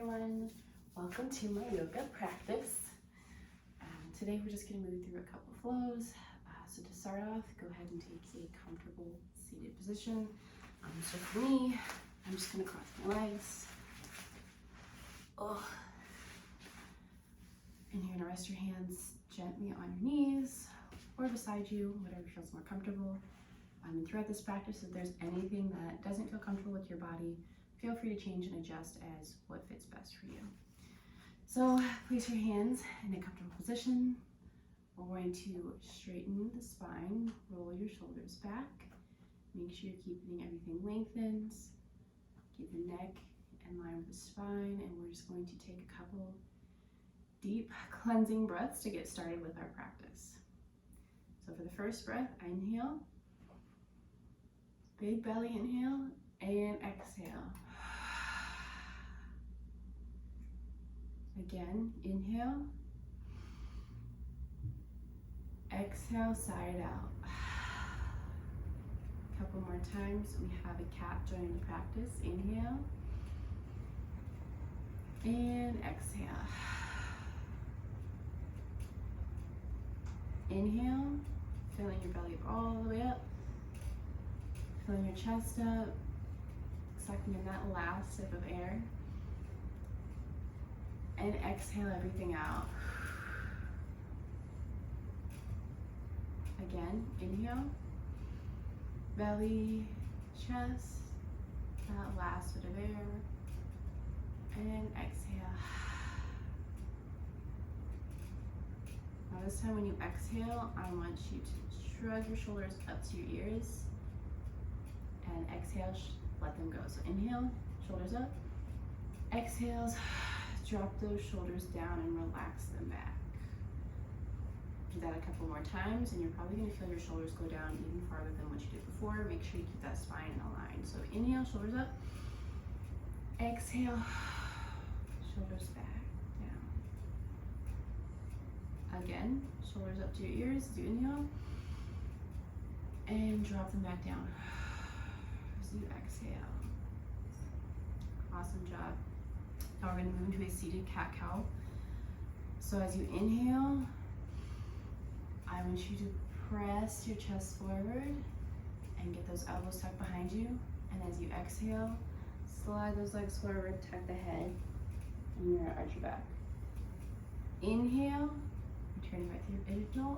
everyone. Welcome to my yoga practice. Today we're just going to move through a couple flows. So to start off, go ahead and take a comfortable seated position. So for me, I'm just going to cross my legs. And you're going to rest your hands gently on your knees or beside you, whatever feels more comfortable. And throughout this practice, if there's anything that doesn't feel comfortable with your body, feel free to change and adjust as what fits best for you. So place your hands in a comfortable position. We're going to straighten the spine, roll your shoulders back. Make sure you're keeping everything lengthened. Keep the neck in line with the spine, and we're just going to take a couple deep cleansing breaths to get started with our practice. So for the first breath, inhale. Big belly inhale and exhale. Again, inhale. Exhale, side out. A couple more times. We have a cat joining the practice. Inhale. And exhale. Inhale, filling your belly all the way up. Filling your chest up. Sucking in that last sip of air. And exhale everything out. Again, inhale, belly, chest, that last bit of air, and exhale. Now this time when you exhale, I want you to shrug your shoulders up to your ears, and exhale, let them go. So inhale, shoulders up, exhales, drop those shoulders down and relax them back. Do that a couple more times and you're probably going to feel your shoulders go down even farther than what you did before. Make sure you keep that spine in a line. So inhale, shoulders up. Exhale, shoulders back down. Again, shoulders up to your ears as you inhale. And drop them back down as you exhale. Awesome job. Now we're going to move into a seated cat-cow. So as you inhale, I want you to press your chest forward and get those elbows tucked behind you. And as you exhale, slide those legs forward, tuck the head, and you're going to arch your back. Inhale, returning right to your pigeon.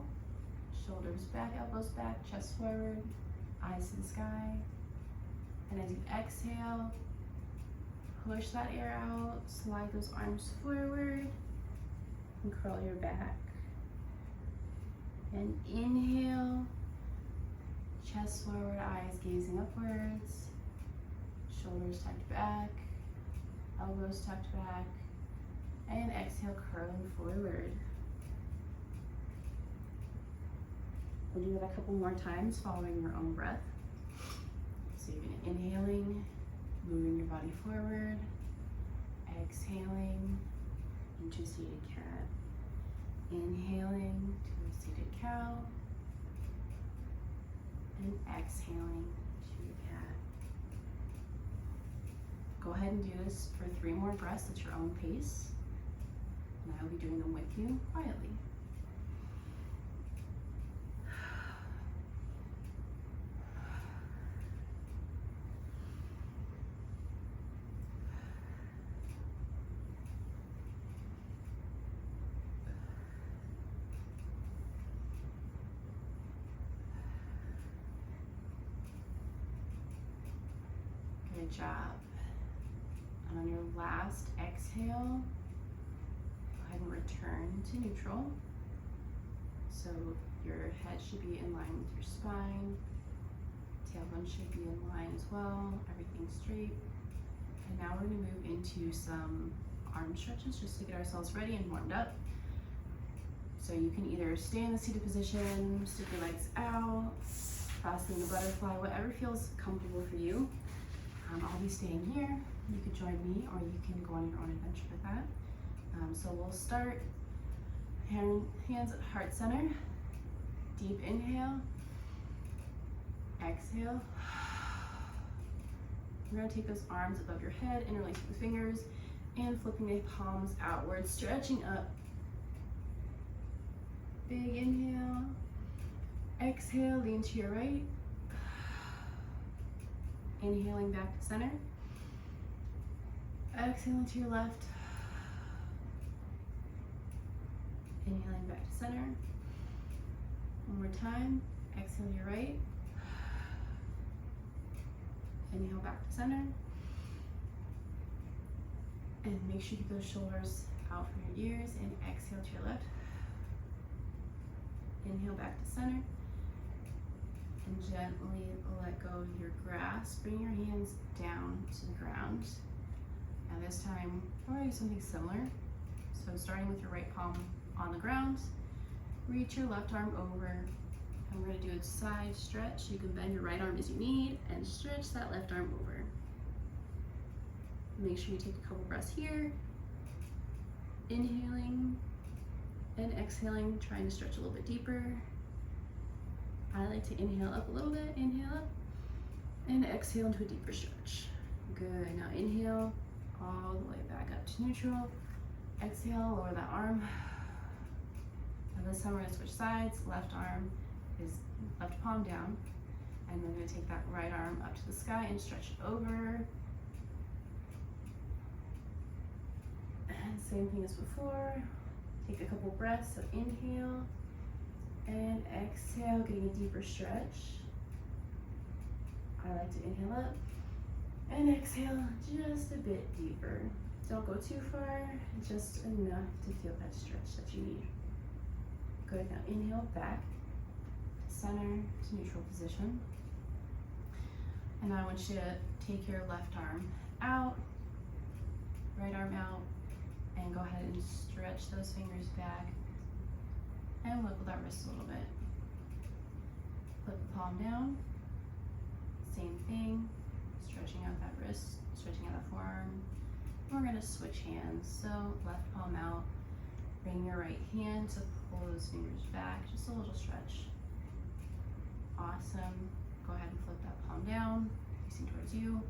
Shoulders back, elbows back, chest forward, eyes to the sky. And as you exhale, push that air out, slide those arms forward, and curl your back. And inhale, chest forward, eyes gazing upwards, shoulders tucked back, elbows tucked back, and exhale, curling forward. We'll do that a couple more times following your own breath. So you're going to inhaling, moving your body forward, exhaling into seated cat, inhaling to a seated cow, and exhaling to a cat. Go ahead and do this for 3 more breaths at your own pace, and I'll be doing them with you quietly. Good job. And on your last exhale, go ahead and return to neutral. So your head should be in line with your spine. Tailbone should be in line as well. Everything's straight. And now we're going to move into some arm stretches just to get ourselves ready and warmed up. So you can either stay in the seated position, stick your legs out, fasten the butterfly, whatever feels comfortable for you. I'll be staying here. You could join me or you can go on your own adventure with that. So we'll start hands at heart center. Deep inhale. Exhale. We're going to take those arms above your head, interlace the fingers, And flipping the palms outward, stretching up. Big inhale. Exhale, lean to your right. Inhaling back to center. Exhaling to your left. Inhaling back to center. One more time. Exhale to your right. Inhale back to center. And make sure you keep those shoulders out from your ears. And exhale to your left. Inhale back to center. And gently let go of your grasp. Bring your hands down to the ground. And this time, we're going to do something similar. So starting with your right palm on the ground, reach your left arm over. And we're going to do a side stretch. You can bend your right arm as you need and stretch that left arm over. Make sure you take a couple breaths here. Inhaling and exhaling, trying to stretch a little bit deeper. I like to inhale up a little bit, inhale up, and exhale into a deeper stretch. Good, now inhale all the way back up to neutral. Exhale, lower that arm. Now this time we're gonna switch sides. Left arm is left palm down. And we're gonna take that right arm up to the sky and stretch it over. And same thing as before. Take a couple breaths, so inhale. And exhale, getting a deeper stretch. I like to inhale up and exhale just a bit deeper. Don't go too far, just enough to feel that stretch that you need. Good, now inhale back to center to neutral position. And I want you to take your left arm out, right arm out, and go ahead and stretch those fingers back. And wiggle that wrist a little bit. Flip the palm down. Same thing. Stretching out that wrist, stretching out that forearm. And we're going to switch hands. So left palm out. Bring your right hand to pull those fingers back. Just a little stretch. Awesome. Go ahead and flip that palm down, facing towards you.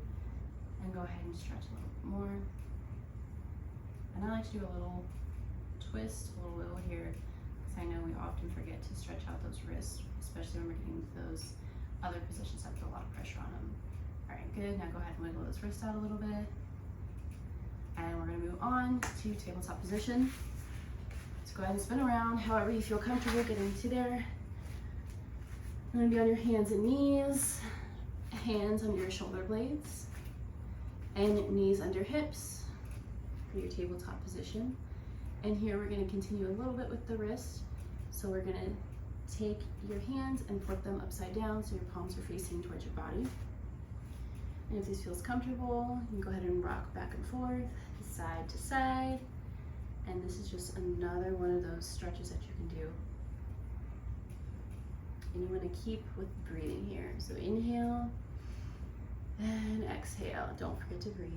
And go ahead and stretch a little bit more. And I like to do a little twist, a little wiggle here. I know we often forget to stretch out those wrists, especially when we're getting into those other positions that put a lot of pressure on them. All right, good. Now go ahead and wiggle those wrists out a little bit. And we're gonna move on to tabletop position. So go ahead and spin around however you feel comfortable getting to there. And then be on your hands and knees, hands under your shoulder blades, and knees under hips for your tabletop position. And here we're going to continue a little bit with the wrist. So we're going to take your hands and flip them upside down so your palms are facing towards your body. And if this feels comfortable, you can go ahead and rock back and forth, side to side. And this is just another one of those stretches that you can do. And you want to keep with breathing here. So inhale and exhale. Don't forget to breathe.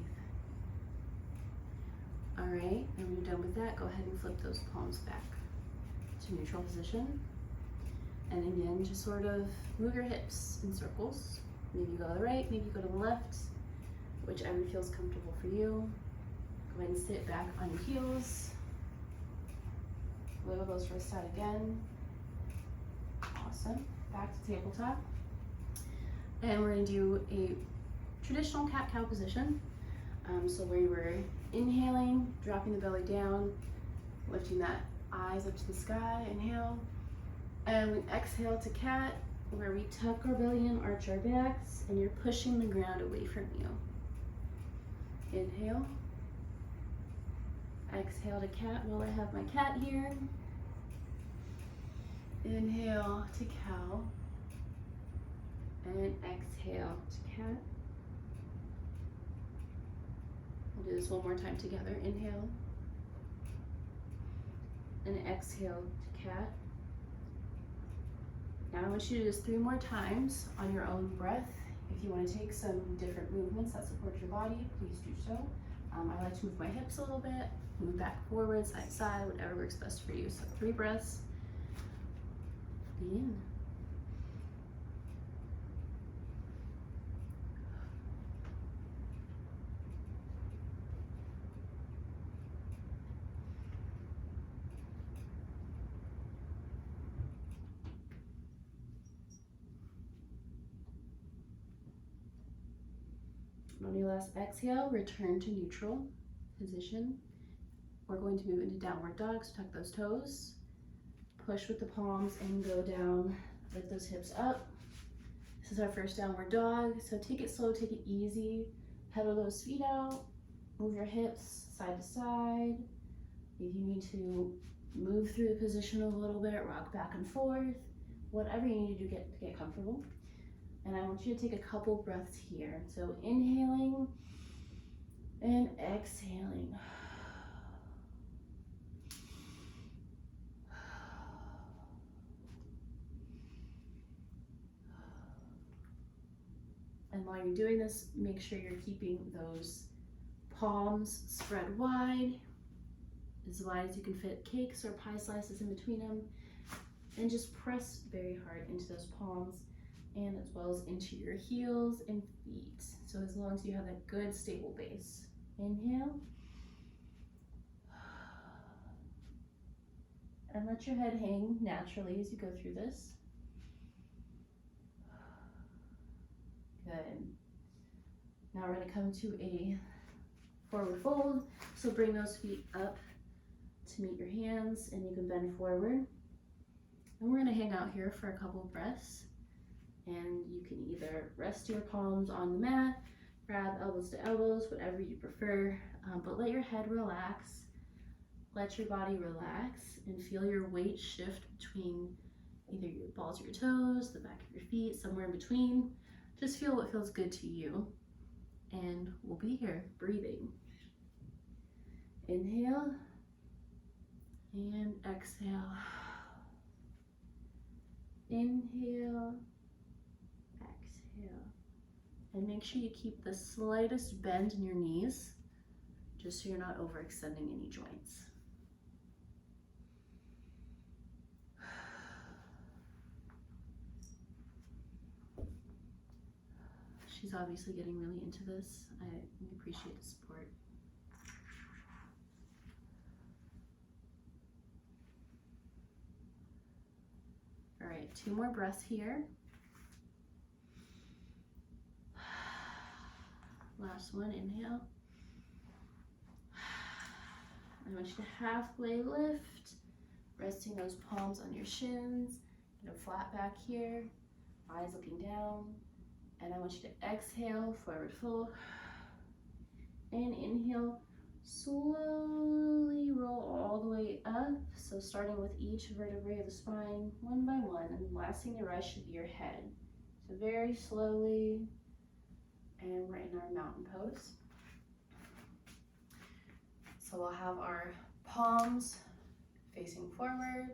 All right, and when you're done with that, go ahead and flip those palms back to neutral position. And again, just sort of move your hips in circles. Maybe go to the right, maybe go to the left, whichever feels comfortable for you. Go ahead and sit back on your heels. Wiggle those wrists out again. Awesome. Back to tabletop. And we're gonna do a traditional cat-cow position. So where you were inhaling, dropping the belly down, lifting that eyes up to the sky, inhale. And we exhale to cat, where we tuck our belly in, arch our backs, and you're pushing the ground away from you. Inhale. Exhale to cat while I have my cat here. Inhale to cow. And exhale to cat. We'll do this one more time together. Inhale. And exhale to cat. Now I want you to do this 3 more times on your own breath. If you want to take some different movements that support your body, please do so. I like to move my hips a little bit, move back, forward, side to side, whatever works best for you. So 3 breaths. In. And on your last exhale, return to neutral position. We're going to move into downward dog, so tuck those toes. Push with the palms and go down, lift those hips up. This is our first downward dog, so take it slow, take it easy. Pedal those feet out, move your hips side to side. If you need to move through the position a little bit, rock back and forth, whatever you need to do to get comfortable. And I want you to take a couple breaths here. So inhaling and exhaling. And while you're doing this, make sure you're keeping those palms spread wide as you can fit cakes or pie slices in between them. And just press very hard into those palms and as well as into your heels and feet. So as long as you have that good stable base. Inhale. And let your head hang naturally as you go through this. Good. Now we're going to come to a forward fold. So bring those feet up to meet your hands and you can bend forward. And we're going to hang out here for a couple of breaths. And you can either rest your palms on the mat, grab elbows to elbows, whatever you prefer, but let your head relax. Let your body relax and feel your weight shift between either your balls of your toes, the back of your feet, somewhere in between. Just feel what feels good to you. And we'll be here, breathing. Inhale and exhale. Inhale, exhale. And make sure you keep the slightest bend in your knees, just so you're not overextending any joints. She's obviously getting really into this. I appreciate the support. All right, 2 more breaths here. Last one, inhale. I want you to halfway lift, resting those palms on your shins, get a flat back here, eyes looking down. And I want you to exhale, forward fold, and inhale, slowly roll all the way up. So starting with each vertebrae of the spine, one by one, and the last thing to rise should be your head. So very slowly, and we're in our mountain pose. So we'll have our palms facing forward,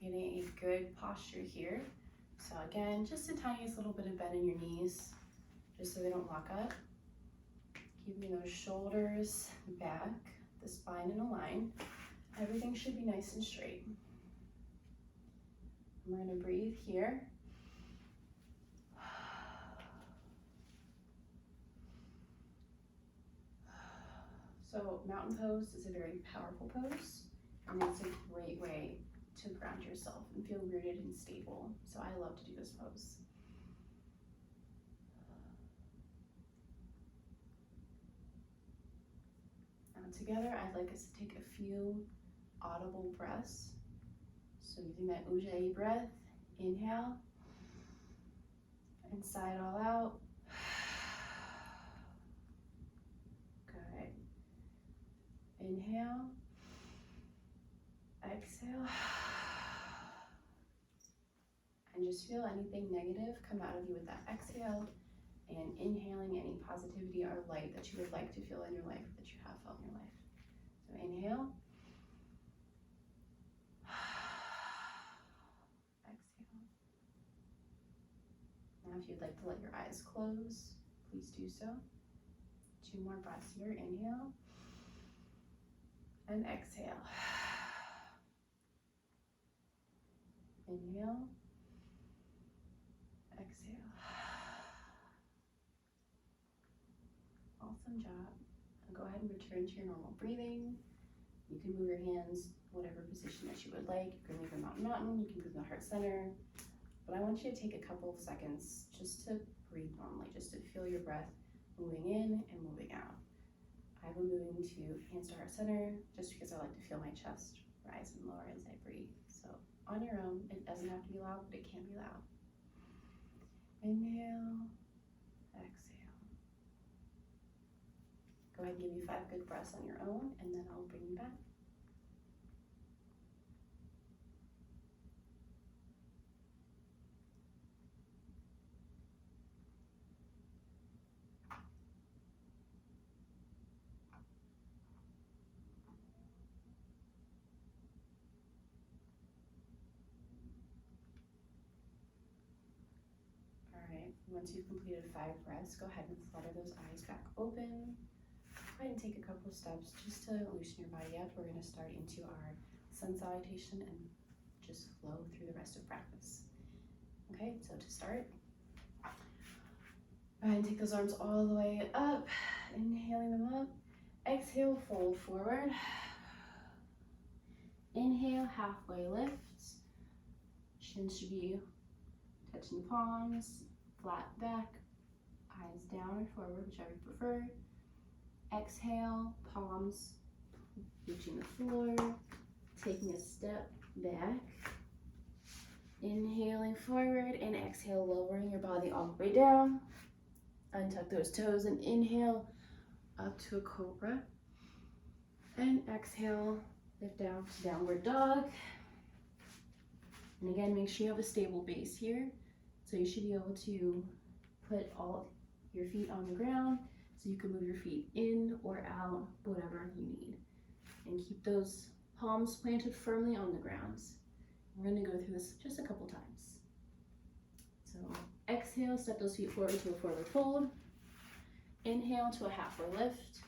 getting a good posture here. So again, just the tiniest little bit of bend in your knees, just so they don't lock up. Keeping those shoulders back, the spine in a line. Everything should be nice and straight. We're gonna breathe here. So mountain pose is a very powerful pose, and it's a great way to ground yourself and feel rooted and stable. So I love to do this pose. Now together, I'd like us to take a few audible breaths. So using that Ujjayi breath, inhale, and sigh it all out. Good. Inhale, exhale. And just feel anything negative come out of you with that exhale, and inhaling any positivity or light that you would like to feel in your life, that you have felt in your life. So inhale, exhale. Now if you'd like to let your eyes close, please do so. 2 more breaths here, inhale, and exhale. Inhale, exhale. Awesome job. Now go ahead and return to your normal breathing. You can move your hands whatever position that you would like. You can leave them out mountain, you can move the heart center. But I want you to take a couple of seconds just to breathe normally, just to feel your breath moving in and moving out. I've been moving to hands to heart center just because I like to feel my chest rise and lower as I breathe. So on your own, it doesn't have to be loud, but it can be loud. Inhale, exhale. Go ahead and give you 5 good breaths on your own, and then I'll bring you back. Once you've completed 5 breaths, go ahead and flutter those eyes back open. Go ahead and take a couple of steps just to loosen your body up. We're going to start into our sun salutation and just flow through the rest of practice. Okay, so to start, go ahead and take those arms all the way up, inhaling them up. Exhale, fold forward. Inhale, halfway lift. Chin should be touching the palms. Flat back, eyes down or forward, whichever you prefer. Exhale, palms reaching the floor, taking a step back. Inhaling forward and exhale, lowering your body all the way down. Untuck those toes and inhale up to a cobra. And exhale, lift down to downward dog. And again, make sure you have a stable base here. So you should be able to put all your feet on the ground so you can move your feet in or out, whatever you need. And keep those palms planted firmly on the ground. We're going to go through this just a couple times. So exhale, step those feet forward to a forward fold. Inhale to a halfway lift.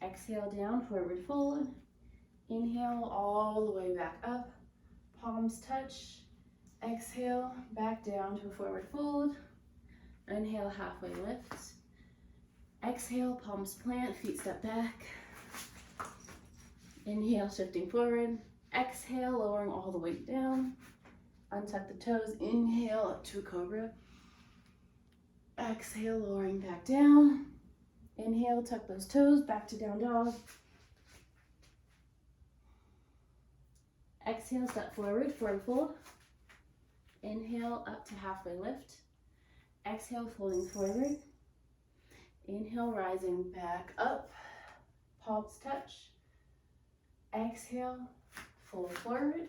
Exhale down, forward fold. Inhale all the way back up. Palms touch. Exhale, back down to a forward fold. Inhale, halfway lift. Exhale, palms plant, feet step back. Inhale, shifting forward. Exhale, lowering all the way down. Untuck the toes. Inhale, up to a cobra. Exhale, lowering back down. Inhale, tuck those toes, back to down dog. Exhale, step forward, forward fold. Inhale, up to halfway lift. Exhale, folding forward. Inhale, rising back up. Palms touch. Exhale, fold forward.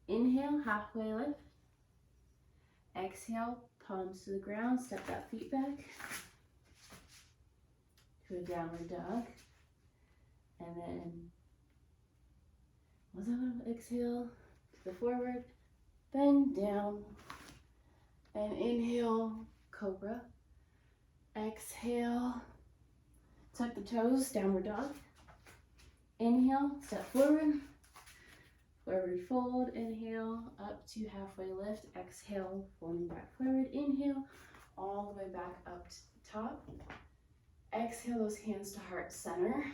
Inhale, halfway lift. Exhale, palms to the ground. Step that feet back to a downward dog. And then exhale to the forward. Bend down and inhale, cobra. Exhale, tuck the toes, downward dog. Inhale, step forward, forward fold. Inhale, up to halfway lift. Exhale, folding back forward. Inhale, all the way back up to the top. Exhale those hands to heart center.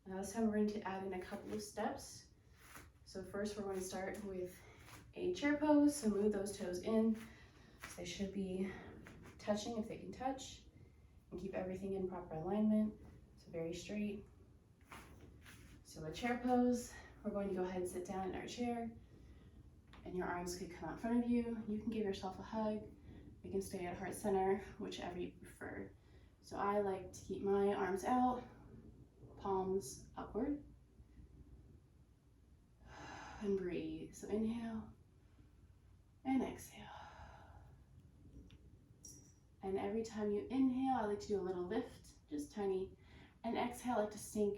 Now this time we're going to add in a couple of steps. So first we're going to start with a chair pose. So move those toes in. So they should be touching if they can touch. And keep everything in proper alignment. So very straight. So a chair pose. We're going to go ahead and sit down in our chair. And your arms could come out in front of you. You can give yourself a hug. You can stay at heart center, whichever you prefer. So I like to keep my arms out, palms upward. And breathe. So inhale and exhale. And every time you inhale, I like to do a little lift, just tiny. And exhale, I like to sink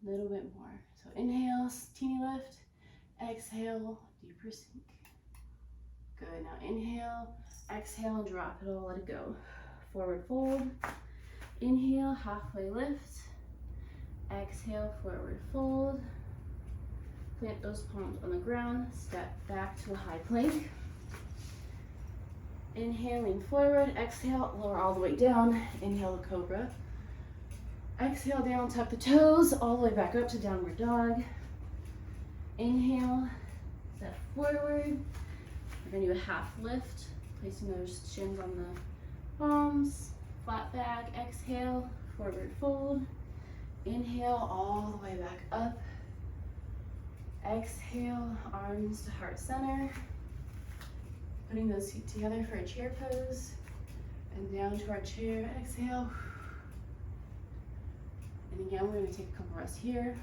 a little bit more. So inhale, teeny lift. Exhale, deeper sink. Good. Now inhale, exhale, and drop it all, let it go. Forward fold. Inhale, halfway lift. Exhale, forward fold. Plant those palms on the ground. Step back to a high plank. Inhale, lean forward. Exhale, lower all the way down. Inhale, the cobra. Exhale, down, tuck the toes, all the way back up to downward dog. Inhale, step forward. We're gonna do a half lift. placing those shins on the palms, flat back, exhale, forward fold. Inhale all the way back up. Exhale, arms to heart center. Putting those feet together for a chair pose. And down to our chair, exhale. And again, we're gonna take a couple breaths here.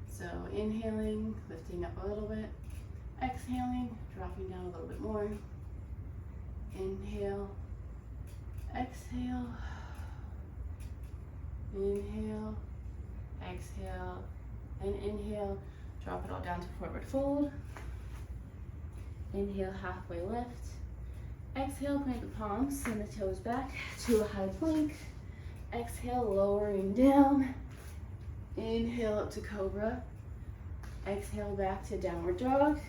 So inhaling, lifting up a little bit. Exhaling, dropping down a little bit more. Inhale, exhale. Inhale, exhale, and inhale. Drop it all down to forward fold. Inhale, halfway lift. Exhale, point the palms, send the toes back to a high plank. Exhale, lowering down. Inhale up to cobra. Exhale, back to downward dog.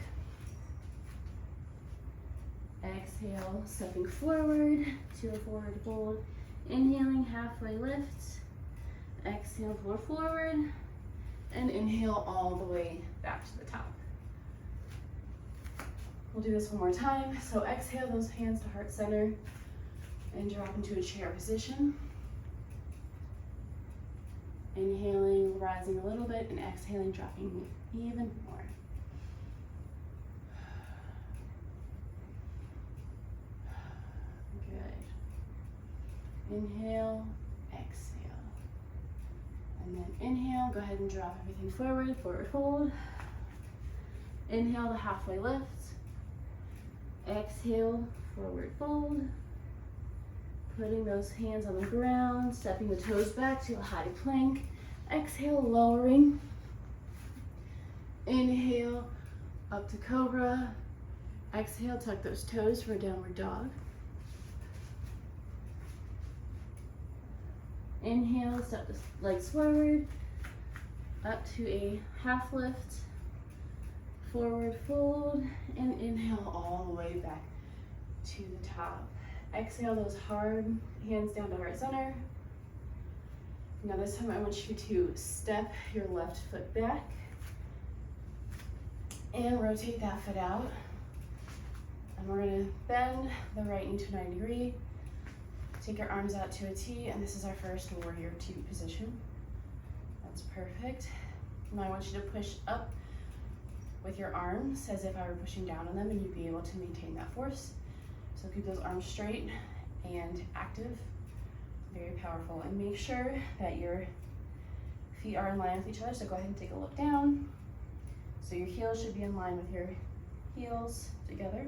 Exhale, stepping forward to a forward fold. Inhaling, halfway lift. Exhale, floor forward. And inhale all the way back to the top. We'll do this one more time. So exhale those hands to heart center and drop into a chair position. Inhaling, rising a little bit, and exhaling, dropping even more. Good. Inhale, exhale. And then inhale, go ahead and drop everything forward, forward fold. Inhale to halfway lift. Exhale, forward fold. Putting those hands on the ground, stepping the toes back to a high plank. Exhale, lowering. Inhale, up to cobra. Exhale, tuck those toes for a downward dog. Inhale, step the legs forward, up to a half lift, forward fold, and inhale all the way back to the top. Exhale those hard hands down to heart center. Now this time I want you to step your left foot back and rotate that foot out. And we're gonna bend the right knee to a 90 degree. Take your arms out to a T, and this is our first warrior two position. That's perfect. Now I want you to push up with your arms as if I were pushing down on them, and you'd be able to maintain that force. So keep those arms straight and active, very powerful. And make sure that your feet are in line with each other, so go ahead and take a look down. So your heels should be in line with your heels together.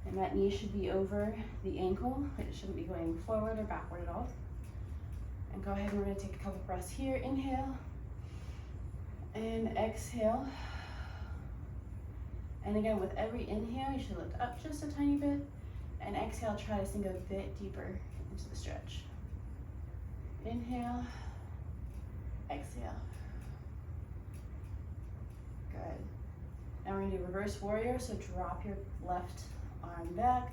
And that knee should be over the ankle. It shouldn't be going forward or backward at all. And go ahead and we're gonna take a couple breaths here. Inhale and exhale. And again, with every inhale, you should lift up just a tiny bit. And exhale, try to sink a bit deeper into the stretch. Inhale, exhale. Good. Now we're gonna do reverse warrior, so drop your left arm back,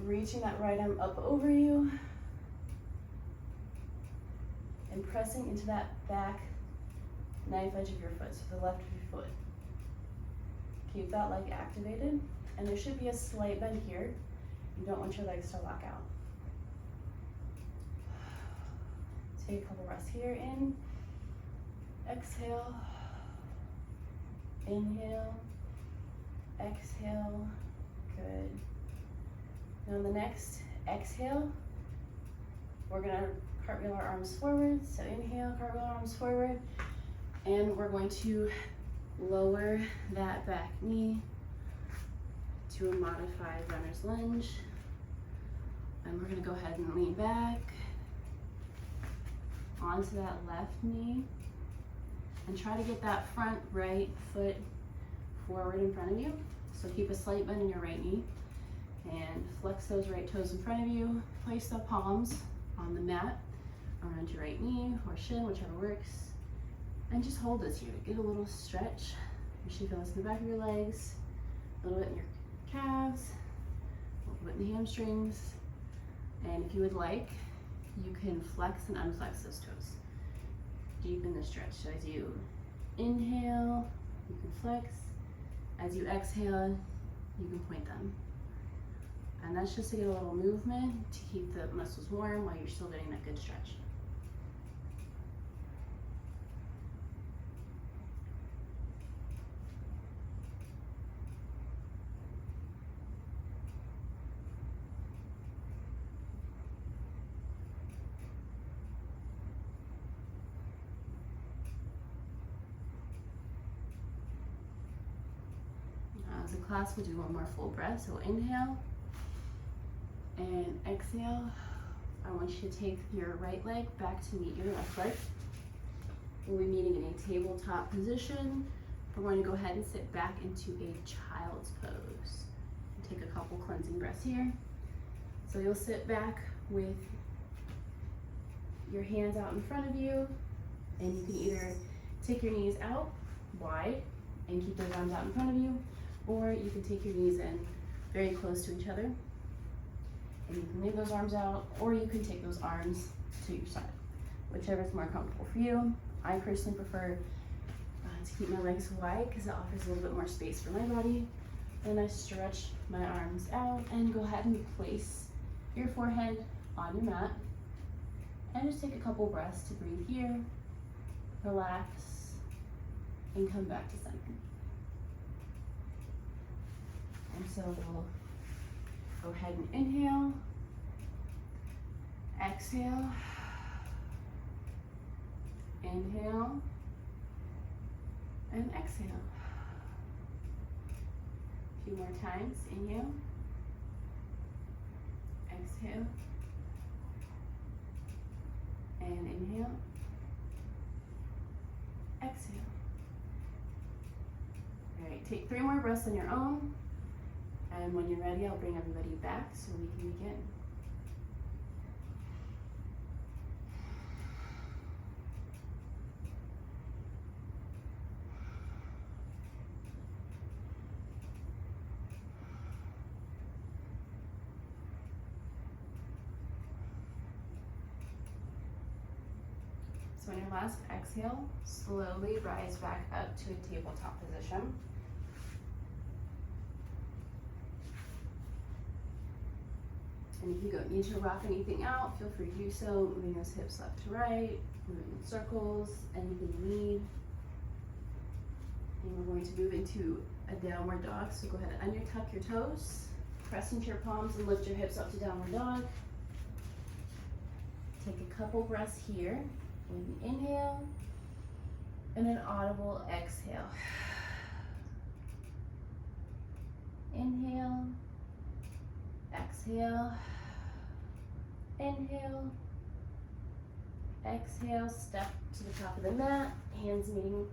reaching that right arm up over you, and pressing into that back knife edge of your foot, so the left of your foot. Keep that leg activated, and there should be a slight bend here. You don't want your legs to lock out. Take a couple breaths here. In, exhale, inhale, exhale. Good. Now on the next exhale, we're gonna cartwheel our arms forward. So inhale, cartwheel our arms forward, and we're going to lower that back knee to a modified runner's lunge. And we're gonna go ahead and lean back onto that left knee and try to get that front right foot forward in front of you. So keep a slight bend in your right knee and flex those right toes in front of you. Place the palms on the mat around your right knee or shin, whichever works. And just hold this here to get a little stretch. You should feel this in the back of your legs, a little bit in your calves, a little bit in the hamstrings. And if you would like, you can flex and unflex those toes. Deepen the stretch. So as you inhale, you can flex. As you exhale, you can point them. And that's just to get a little movement to keep the muscles warm while you're still getting that good stretch. As a class, we'll do one more full breath. So inhale and exhale. I want you to take your right leg back to meet your left leg. We'll be meeting in a tabletop position. We're going to go ahead and sit back into a child's pose. Take a couple cleansing breaths here. So you'll sit back with your hands out in front of you, and you can either take your knees out wide and keep those arms out in front of you, or you can take your knees in very close to each other, and you can leave those arms out, or you can take those arms to your side, whichever is more comfortable for you. I personally prefer to keep my legs wide because it offers a little bit more space for my body. Then I stretch my arms out and go ahead and place your forehead on your mat, and just take a couple breaths to breathe here, relax, and come back to center. And so we'll go ahead and inhale, exhale, inhale, and exhale. A few more times. Inhale, exhale, and inhale, exhale. All right, take 3 more breaths on your own. And when you're ready, I'll bring everybody back so we can begin. So on your last exhale, slowly rise back up to a tabletop position. And if you don't need to rock anything out, feel free to do so, moving those hips left to right, moving in circles, anything you need. And we're going to move into a downward dog. So go ahead and under-tuck your toes, press into your palms and lift your hips up to downward dog. Take a couple breaths here. Maybe inhale and an audible exhale. Inhale, exhale, inhale, exhale, step to the top of the mat, hands meeting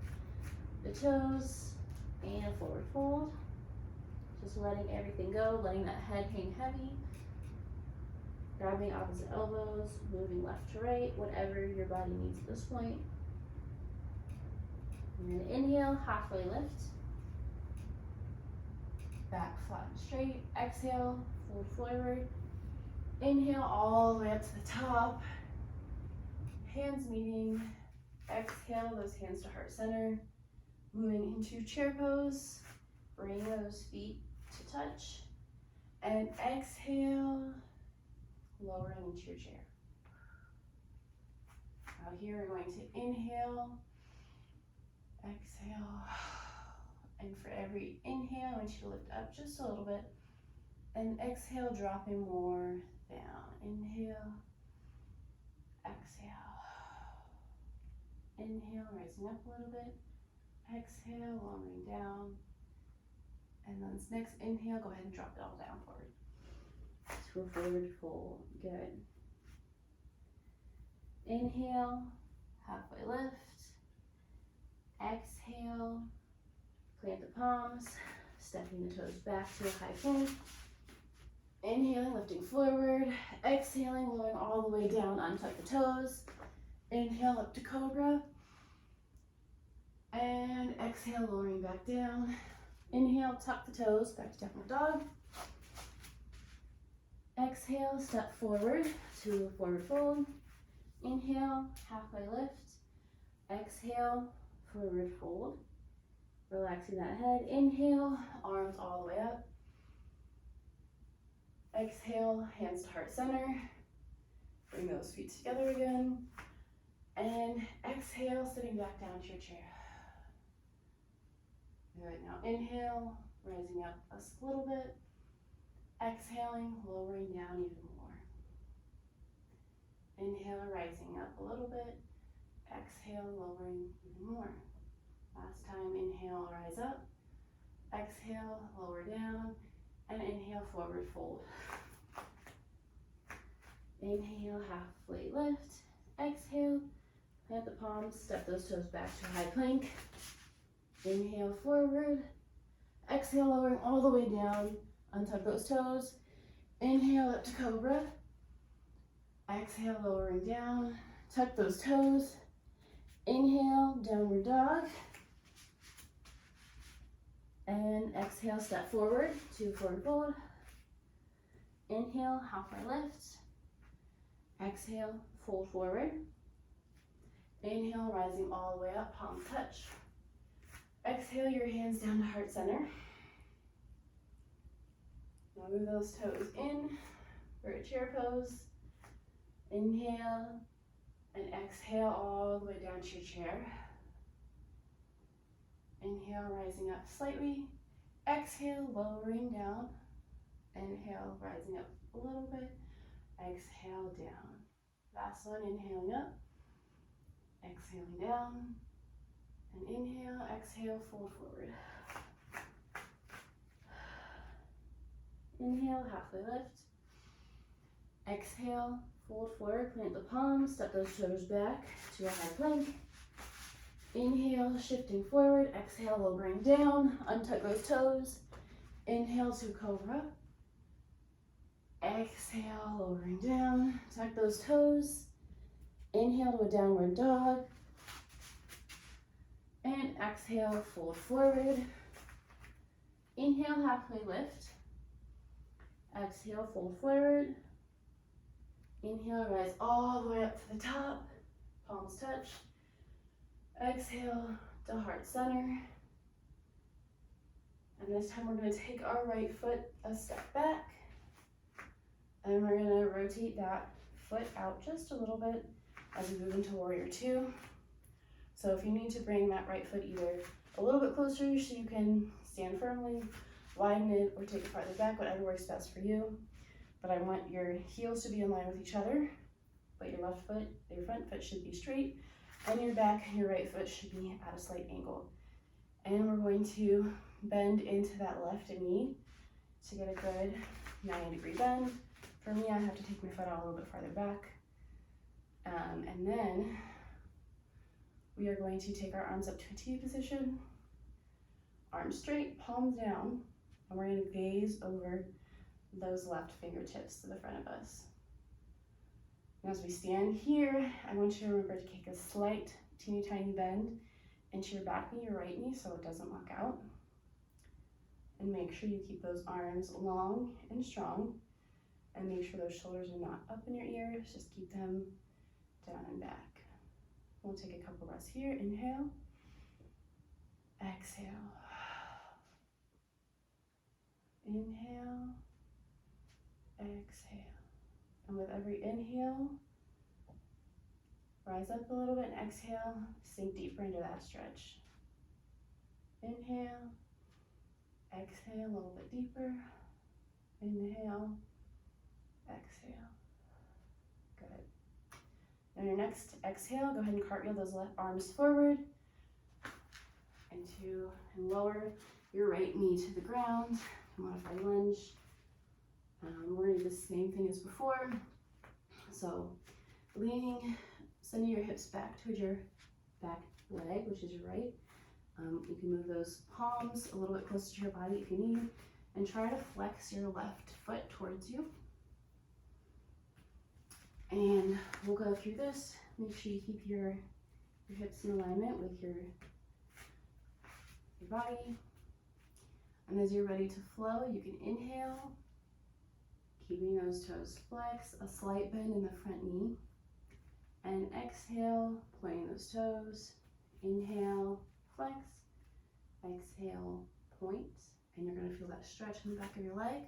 the toes, and forward fold. Just letting everything go, letting that head hang heavy. Grabbing opposite elbows, moving left to right, whatever your body needs at this point. And then inhale, halfway lift. Back flat and straight. Exhale, fold forward. Inhale all the way up to the top. Hands meeting. Exhale, those hands to heart center. Moving into chair pose. Bring those feet to touch. And exhale, lowering into your chair. Now here we're going to inhale, exhale, and for every inhale, I want you to lift up just a little bit, and exhale, dropping more down. Inhale, exhale, inhale, rising up a little bit, exhale, lowering down, and then this next inhale, go ahead and drop it all down forward. To a forward fold. Good. Inhale, halfway lift. Exhale, plant the palms, stepping the toes back to a high plank. Inhaling, lifting forward. Exhaling, lowering all the way down, untuck the toes. Inhale, up to cobra. And exhale, lowering back down. Inhale, tuck the toes, back to downward dog. Exhale, step forward to a forward fold. Inhale, halfway lift. Exhale, forward fold. Relaxing that head. Inhale, arms all the way up. Exhale, hands to heart center. Bring those feet together again. And exhale, sitting back down to your chair. Good, now inhale, rising up a little bit. Exhaling, lowering down even more. Inhale, rising up a little bit. Exhale, lowering even more. Last time, inhale, rise up. Exhale, lower down. And inhale, forward fold. Inhale, halfway lift. Exhale, plant the palms, step those toes back to a high plank. Inhale, forward. Exhale, lowering all the way down. Untuck those toes. Inhale, up to cobra. Exhale, lowering down. Tuck those toes. Inhale, downward dog. And exhale, step forward to forward fold. Inhale, halfway lift. Exhale, fold forward. Inhale, rising all the way up, palms touch. Exhale, your hands down to heart center. Now move those toes in for a chair pose. Inhale and exhale all the way down to your chair. Inhale, rising up slightly. Exhale, lowering down. Inhale, rising up a little bit. Exhale, down. Last one, inhaling up. Exhaling down. And inhale, exhale, fold forward. Inhale, halfway lift. Exhale, fold forward, plant the palms, step those toes back to a high plank. Inhale, shifting forward. Exhale, lowering down. Untuck those toes. Inhale to cobra. Exhale, lowering down. Tuck those toes. Inhale to a downward dog. And exhale, fold forward. Inhale, halfway lift. Exhale, fold forward. Inhale, rise all the way up to the top. Palms touch. Exhale to heart center. And this time we're going to take our right foot a step back. And we're going to rotate that foot out just a little bit as we move into warrior two. So if you need to bring that right foot either a little bit closer so you can stand firmly, widen it, or take it farther back, whatever works best for you. But I want your heels to be in line with each other, but your left foot, your front foot should be straight, and your back and your right foot should be at a slight angle. And we're going to bend into that left knee to get a good 90-degree bend. For me, I have to take my foot out a little bit farther back. And then we are going to take our arms up to a T position, arms straight, palms down, and we're going to gaze over those left fingertips to the front of us. And as we stand here, I want you to remember to take a slight, teeny tiny bend into your back knee, your right knee, so it doesn't lock out. And make sure you keep those arms long and strong, and make sure those shoulders are not up in your ears, just keep them down and back. We'll take a couple breaths here. Inhale, exhale, inhale, exhale. And with every inhale, rise up a little bit, and exhale, sink deeper into that stretch. Inhale, exhale, a little bit deeper. Inhale, exhale. Good. On your next exhale, go ahead and cartwheel those left arms forward and lower your right knee to the ground. Modify lunge. We're going to do the same thing as before. So sending your hips back towards your back leg, which is your right. You can move those palms a little bit closer to your body if you need, and try to flex your left foot towards you. And we'll go through this. Make sure you keep your hips in alignment with your body. And as you're ready to flow, you can inhale, keeping those toes flexed, a slight bend in the front knee. And exhale, pointing those toes. Inhale, flex. Exhale, point. And you're going to feel that stretch in the back of your leg.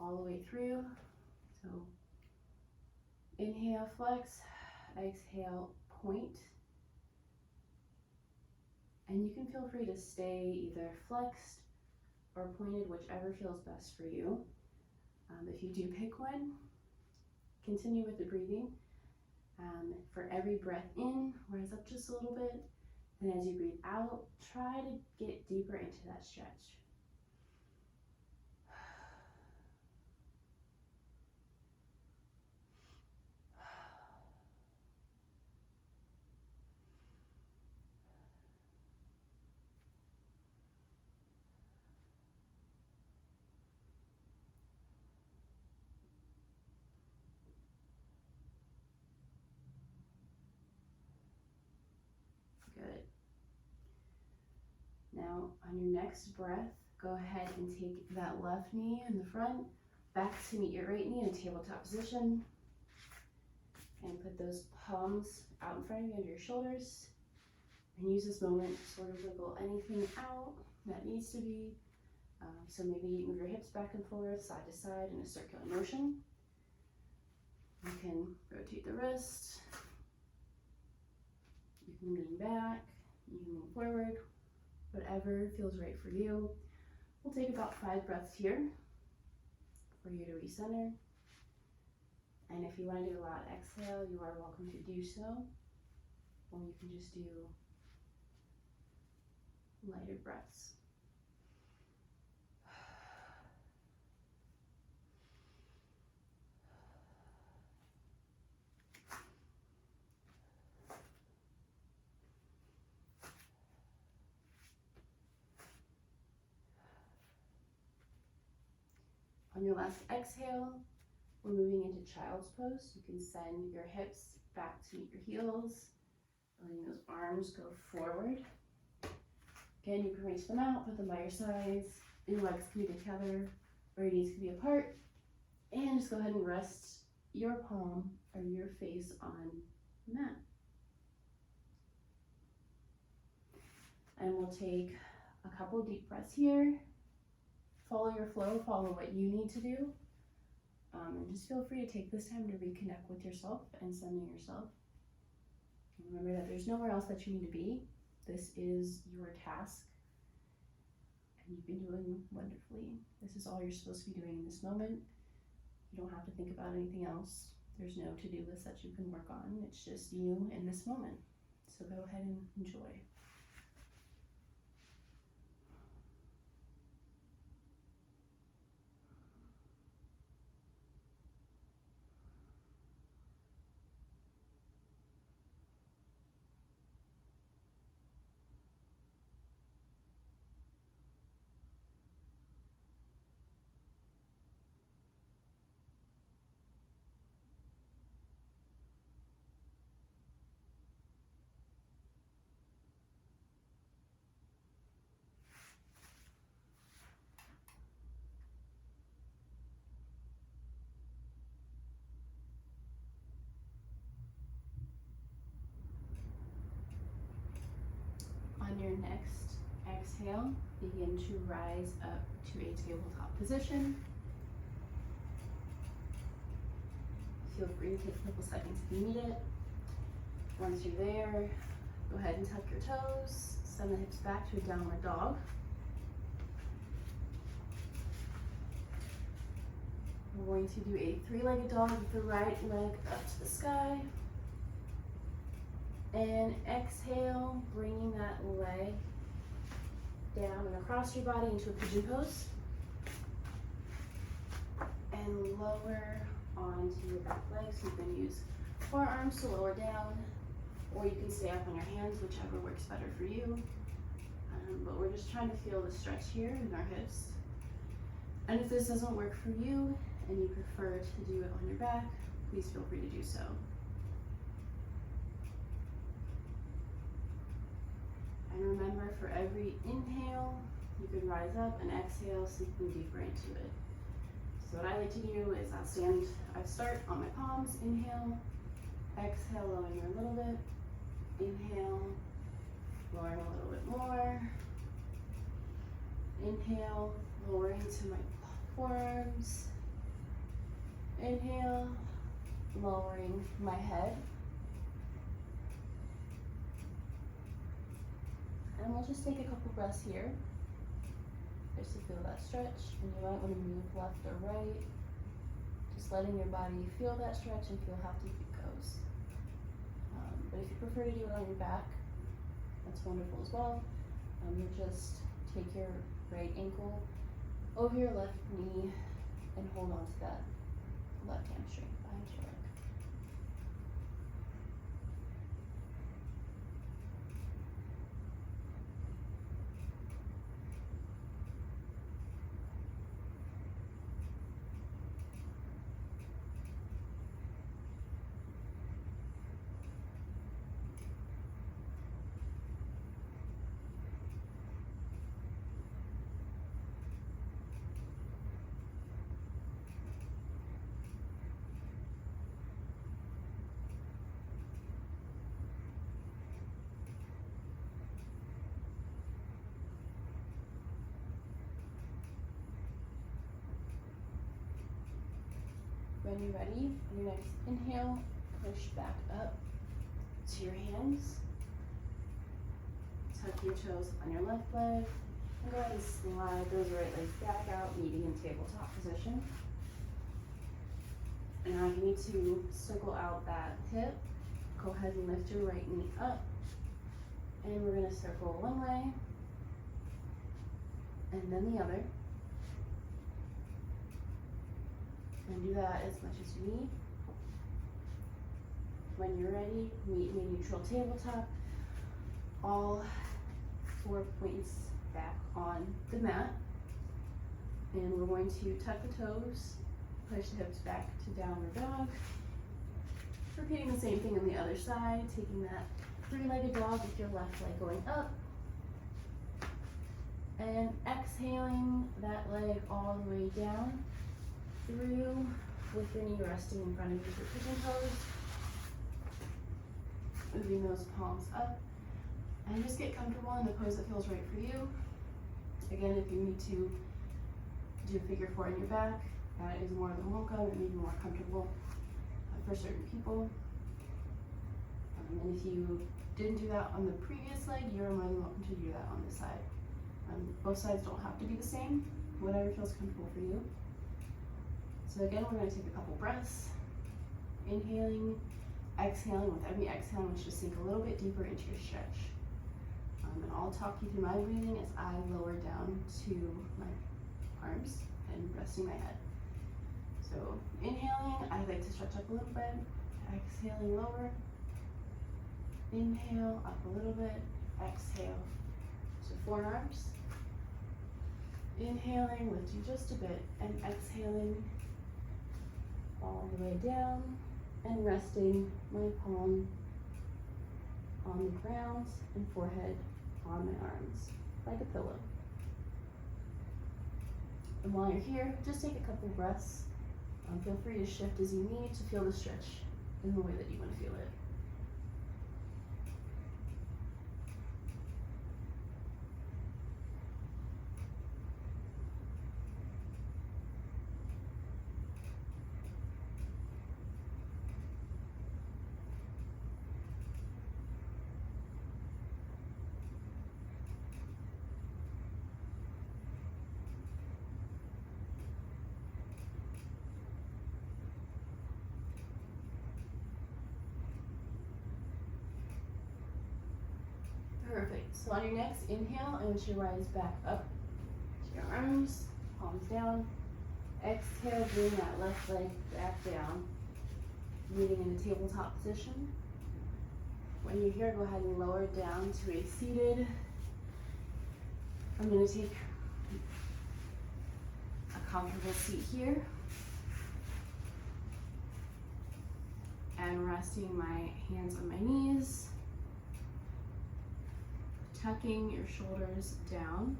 all the way through. So inhale, flex, exhale, point. And you can feel free to stay either flexed or pointed, whichever feels best for you. If you do pick one, continue with the breathing. For every breath in, rise up just a little bit. And as you breathe out, try to get deeper into that stretch. Good. Now, on your next breath, go ahead and take that left knee in the front, back to meet your right knee in a tabletop position. And put those palms out in front of you under your shoulders. And use this moment to sort of wiggle anything out that needs to be. So maybe move your hips back and forth, side to side in a circular motion. You can rotate the wrist. You can lean back. You can move forward. Whatever feels right for you. We'll take about 5 breaths here for you to recenter. And if you want to do a loud exhale, you are welcome to do so. Or you can just do lighter breaths. On your last exhale, we're moving into child's pose. You can send your hips back to meet your heels, letting those arms go forward. Again, you can reach them out, put them by your sides. Your legs can be together, or your knees can be apart. And just go ahead and rest your palm or your face on the mat. And we'll take a couple of deep breaths here. Follow your flow, follow what you need to do. And just feel free to take this time to reconnect with yourself and center yourself. And remember that there's nowhere else that you need to be. This is your task. And you've been doing wonderfully. This is all you're supposed to be doing in this moment. You don't have to think about anything else. There's no to-do list that you can work on. It's just you in this moment. So go ahead and enjoy. On your next exhale, begin to rise up to a tabletop position. Feel free to take a couple seconds if you need it. Once you're there, go ahead and tuck your toes, send the hips back to a downward dog. We're going to do a 3-legged dog with the right leg up to the sky. And exhale, bringing that leg down and across your body into a pigeon pose. And lower onto your back legs. You can use forearms to lower down, or you can stay up on your hands, whichever works better for you. But we're just trying to feel the stretch here in our hips. And if this doesn't work for you, and you prefer to do it on your back, please feel free to do so. And remember, for every inhale, you can rise up, and exhale, sinking deeper into it. So what I like to do is I start on my palms, inhale, exhale, lowering a little bit, inhale, lowering a little bit more, inhale, lowering to my forearms, Inhale, lowering my head. And we'll just take a couple breaths here, just to feel that stretch. And you might want to move left or right, just letting your body feel that stretch and feel how deep it goes. But if you prefer to do it on your back, that's wonderful as well. You'll just take your right ankle over your left knee and hold on to that left hamstring behind your leg. When you're ready, on your next inhale, push back up to your hands. Tuck your toes on your left leg. And go ahead and slide those right legs back out, meeting in tabletop position. And now you need to circle out that hip. Go ahead and lift your right knee up. And we're going to circle one way, and then the other. And do that as much as you need. When you're ready, meet in a neutral tabletop. All 4 points back on the mat. And we're going to tuck the toes, push the hips back to downward dog. Repeating the same thing on the other side, taking that three-legged dog with your left leg going up. And exhaling that leg all the way down through with your knee resting in front of you for pigeon pose. Moving those palms up. And just get comfortable in the pose that feels right for you. Again, if you need to do a figure four in your back, that is more than welcome. It may be more comfortable for certain people. And if you didn't do that on the previous leg, you're more than welcome to do that on this side. Both sides don't have to be the same, whatever feels comfortable for you. So again, we're going to take a couple breaths. Inhaling, exhaling. With every exhale, let's just sink a little bit deeper into your stretch. And I'll talk you through my breathing as I lower down to my arms and resting my head. So inhaling, I like to stretch up a little bit. Exhaling, lower. Inhale, up a little bit. Exhale. So forearms. Inhaling, lifting just a bit, and exhaling all the way down, and resting my palm on the ground and forehead on my arms, like a pillow. And while you're here, just take a couple breaths. Feel free to shift as you need to feel the stretch in the way that you want to feel it. Perfect. So on your next inhale, I want you to rise back up to your arms, palms down. Exhale, bring that left leg back down, meeting in a tabletop position. When you're here, go ahead and lower down to a seated. I'm going to take a comfortable seat here. And resting my hands on my knees. Tucking your shoulders down,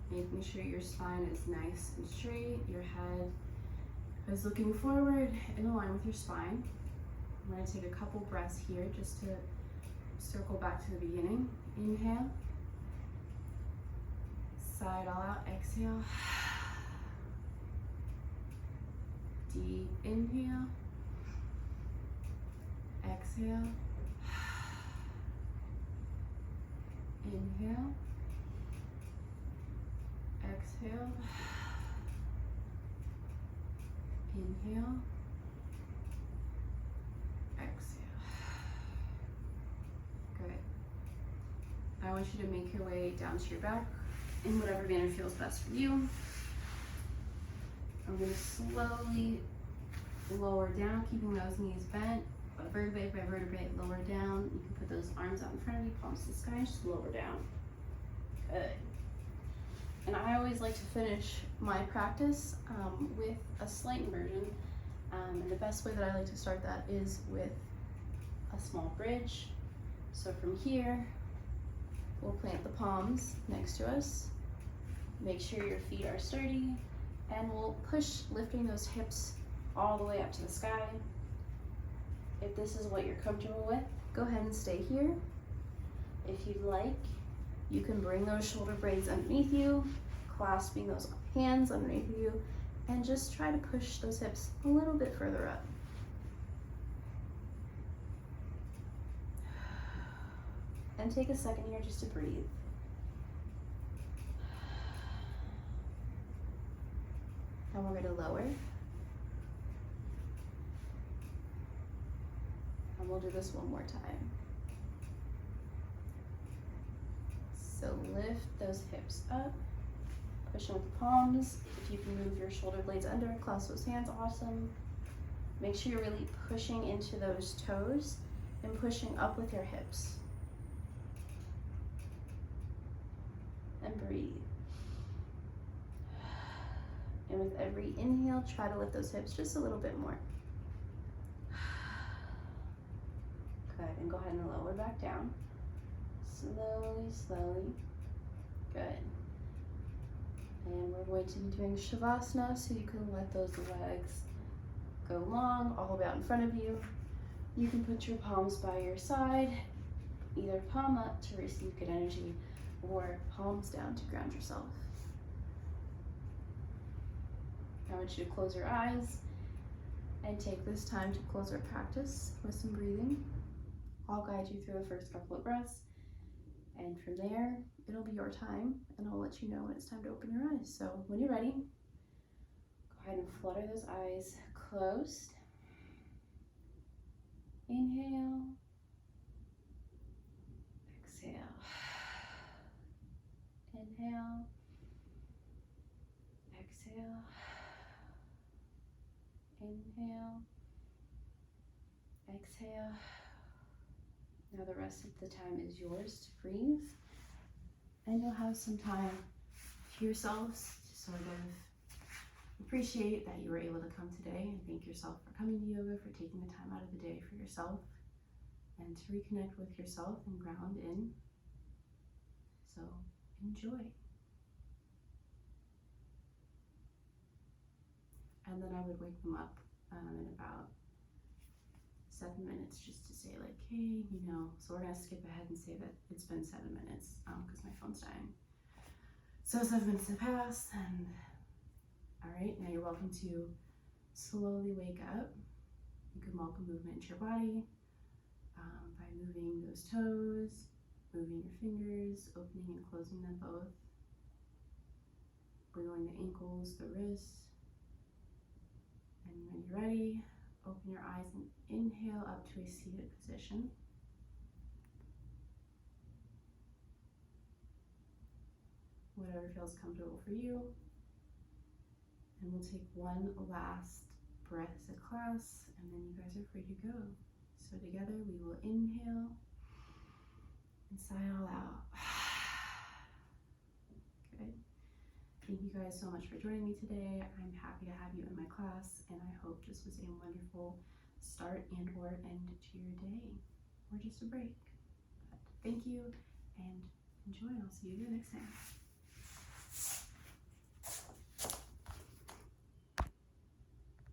making sure your spine is nice and straight, your head is looking forward in line with your spine. I'm going to take a couple breaths here just to circle back to the beginning. Inhale, side all out, exhale. Deep inhale. Exhale. Inhale. Exhale. Inhale. Exhale. Good. I want you to make your way down to your back in whatever manner feels best for you. I'm going to slowly lower down, keeping those knees bent, vertebrae by vertebrae, lower down. You can put those arms out in front of you, palms to the sky, just lower down. Good. And I always like to finish my practice with a slight inversion. And the best way that I like to start that is with a small bridge. So from here, we'll plant the palms next to us. Make sure your feet are sturdy, and we'll push, lifting those hips all the way up to the sky. If this is what you're comfortable with, go ahead and stay here. If you'd like, you can bring those shoulder blades underneath you, clasping those hands underneath you, and just try to push those hips a little bit further up. And take a second here just to breathe. And we're going to lower. And we'll do this one more time. So lift those hips up, push them with the palms. If you can move your shoulder blades under, clasp those hands, awesome. Make sure you're really pushing into those toes and pushing up with your hips. And breathe. And with every inhale, try to lift those hips just a little bit more. Good, and go ahead and lower back down. Slowly, slowly. Good. And we're going to be doing Shavasana, so you can let those legs go long, all the way out in front of you. You can put your palms by your side, either palm up to receive good energy, or palms down to ground yourself. I want you to close your eyes and take this time to close our practice with some breathing. I'll guide you through the first couple of breaths, and from there, it'll be your time, and I'll let you know when it's time to open your eyes. So when you're ready, go ahead and flutter those eyes closed. Inhale. Exhale. Inhale. Exhale. Inhale. Exhale. Now the rest of the time is yours to breathe, and you'll have some time to yourselves to sort of appreciate that you were able to come today, and thank yourself for coming to yoga, for taking the time out of the day for yourself, and to reconnect with yourself and ground in. So enjoy. And then I would wake them up in about 7 minutes just to say like, hey, you know, so we're gonna skip ahead and say that it's been 7 minutes because my phone's dying. So 7 minutes have passed, and all right, now you're welcome to slowly wake up. You can welcome movement into your body by moving those toes, moving your fingers, opening and closing them both, wiggling the ankles, the wrists. And when you're ready, open your eyes and inhale up to a seated position. Whatever feels comfortable for you. And we'll take one last breath as a class, and then you guys are free to go. So together we will inhale and sigh all out. Good. Thank you guys so much for joining me today. I'm happy to have you in my class, and I hope this was a wonderful start and or end to your day, or just a break. But thank you, and enjoy. I'll see you again next time.